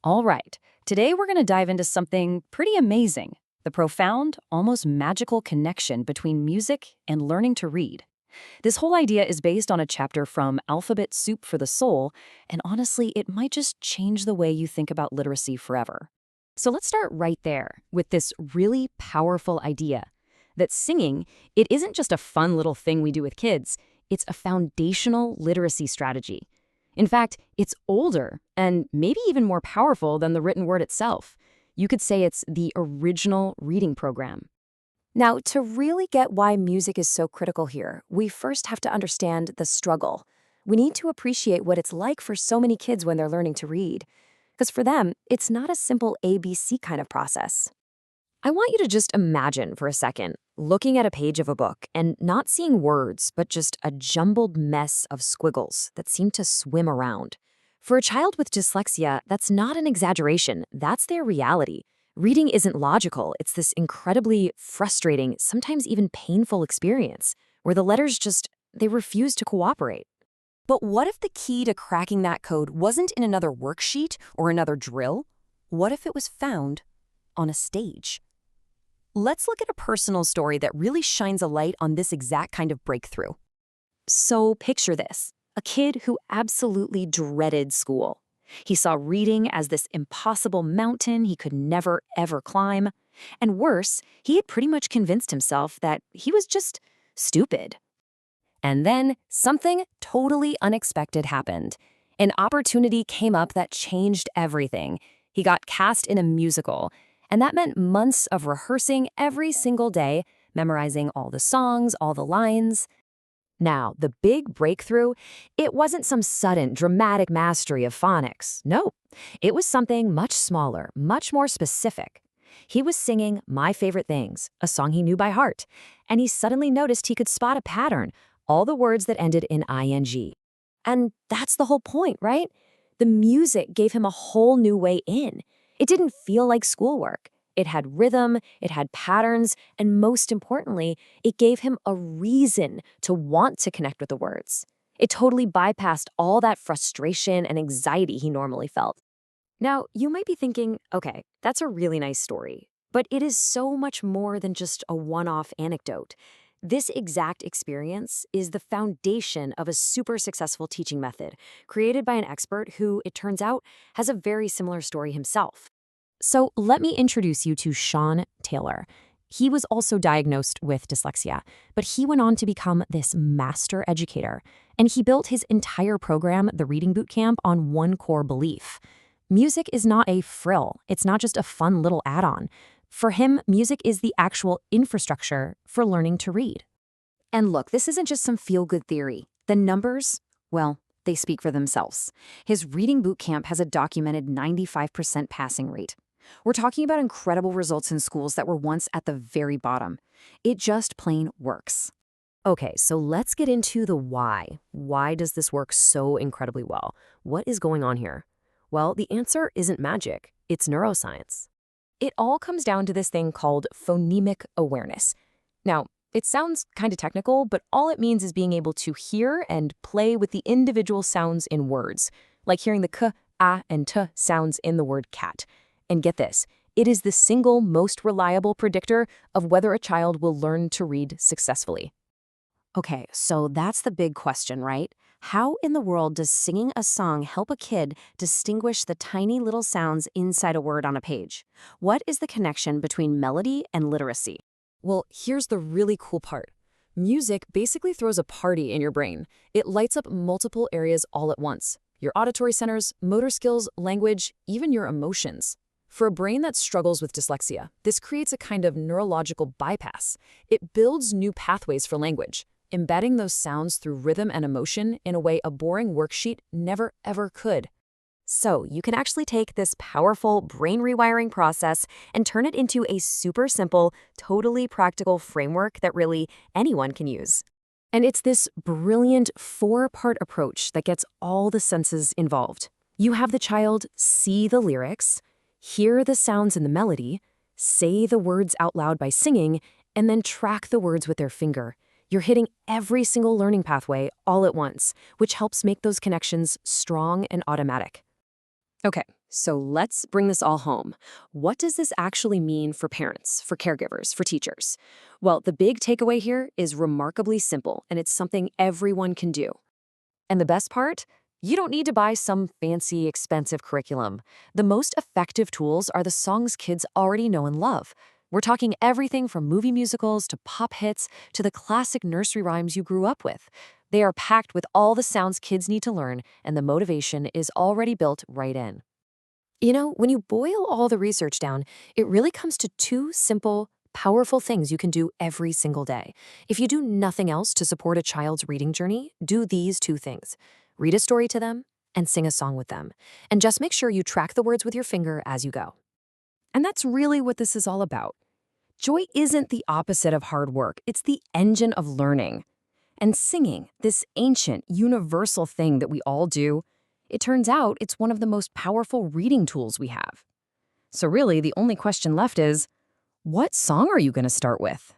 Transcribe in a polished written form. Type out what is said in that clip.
All right, today we're going to dive into something pretty amazing, the profound, almost magical connection between music and learning to read. This whole idea is based on a chapter from Alphabet Soup for the Soul, and honestly, it might just change the way you think about literacy forever. So let's start right there with this really powerful idea that singing, it isn't just a fun little thing we do with kids, it's a foundational literacy strategy. In fact, it's older and maybe even more powerful than the written word itself. You could say it's the original reading program. Now, to really get why music is so critical here, we first have to understand the struggle. We need to appreciate what it's like for so many kids when they're learning to read. Because for them, it's not a simple ABC kind of process. I want you to just imagine for a second looking at a page of a book and not seeing words, but just a jumbled mess of squiggles that seem to swim around. For a child with dyslexia, that's not an exaggeration, that's their reality. Reading isn't logical, it's this incredibly frustrating, sometimes even painful experience, where the letters they refuse to cooperate. But what if the key to cracking that code wasn't in another worksheet or another drill? What if it was found on a stage? Let's look at a personal story that really shines a light on this exact kind of breakthrough. So picture this, a kid who absolutely dreaded school. He saw reading as this impossible mountain he could never, ever climb. And worse, he had pretty much convinced himself that he was just stupid. And then something totally unexpected happened. An opportunity came up that changed everything. He got cast in a musical, and that meant months of rehearsing every single day, memorizing all the songs, all the lines. Now, the big breakthrough, it wasn't some sudden, dramatic mastery of phonics. No, it was something much smaller, much more specific. He was singing My Favorite Things, a song he knew by heart, and he suddenly noticed he could spot a pattern, all the words that ended in ing. And that's the whole point, right? The music gave him a whole new way in. It didn't feel like schoolwork. It had rhythm, it had patterns, and most importantly, it gave him a reason to want to connect with the words. It totally bypassed all that frustration and anxiety he normally felt. Now, you might be thinking, okay, that's a really nice story, but it is so much more than just a one-off anecdote. This exact experience is the foundation of a super successful teaching method created by an expert who, it turns out, has a very similar story himself. So let me introduce you to Sean Taylor. He was also diagnosed with dyslexia, but he went on to become this master educator, and he built his entire program, the Reading Bootcamp, on one core belief. Music is not a frill. It's not just a fun little add-on. For him, music is the actual infrastructure for learning to read. And look, this isn't just some feel-good theory. The numbers, well, they speak for themselves. His Reading Bootcamp has a documented 95% passing rate. We're talking about incredible results in schools that were once at the very bottom. It just plain works. Okay, so let's get into the why. Why does this work so incredibly well? What is going on here? Well, the answer isn't magic. It's neuroscience. It all comes down to this thing called phonemic awareness. Now, it sounds kind of technical, but all it means is being able to hear and play with the individual sounds in words, like hearing the k, a, and t sounds in the word cat. And get this, it is the single most reliable predictor of whether a child will learn to read successfully. Okay, so that's the big question, right? How in the world does singing a song help a kid distinguish the tiny little sounds inside a word on a page? What is the connection between melody and literacy? Well, here's the really cool part. Music basically throws a party in your brain. It lights up multiple areas all at once. Your auditory centers, motor skills, language, even your emotions. For a brain that struggles with dyslexia, this creates a kind of neurological bypass. It builds new pathways for language, embedding those sounds through rhythm and emotion in a way a boring worksheet never ever could. So you can actually take this powerful brain rewiring process and turn it into a super simple, totally practical framework that really anyone can use. And it's this brilliant 4-part approach that gets all the senses involved. You have the child see the lyrics, hear the sounds in the melody, say the words out loud by singing, and then track the words with their finger. You're hitting every single learning pathway all at once, which helps make those connections strong and automatic. Okay, So let's bring this all home. What does this actually mean for parents, for caregivers, for teachers? Well, the big takeaway here is remarkably simple, and it's something everyone can do. And the best part? You don't need to buy some fancy, expensive curriculum. The most effective tools are the songs kids already know and love. We're talking everything from movie musicals to pop hits to the classic nursery rhymes you grew up with. They are packed with all the sounds kids need to learn, and the motivation is already built right in. When you boil all the research down, it really comes to two simple, powerful things you can do every single day. If you do nothing else to support a child's reading journey, do these two things. Read a story to them and sing a song with them. And just make sure you track the words with your finger as you go. And that's really what this is all about. Joy isn't the opposite of hard work. It's the engine of learning. And singing, this ancient, universal thing that we all do, it turns out it's one of the most powerful reading tools we have. So really, the only question left is, what song are you going to start with?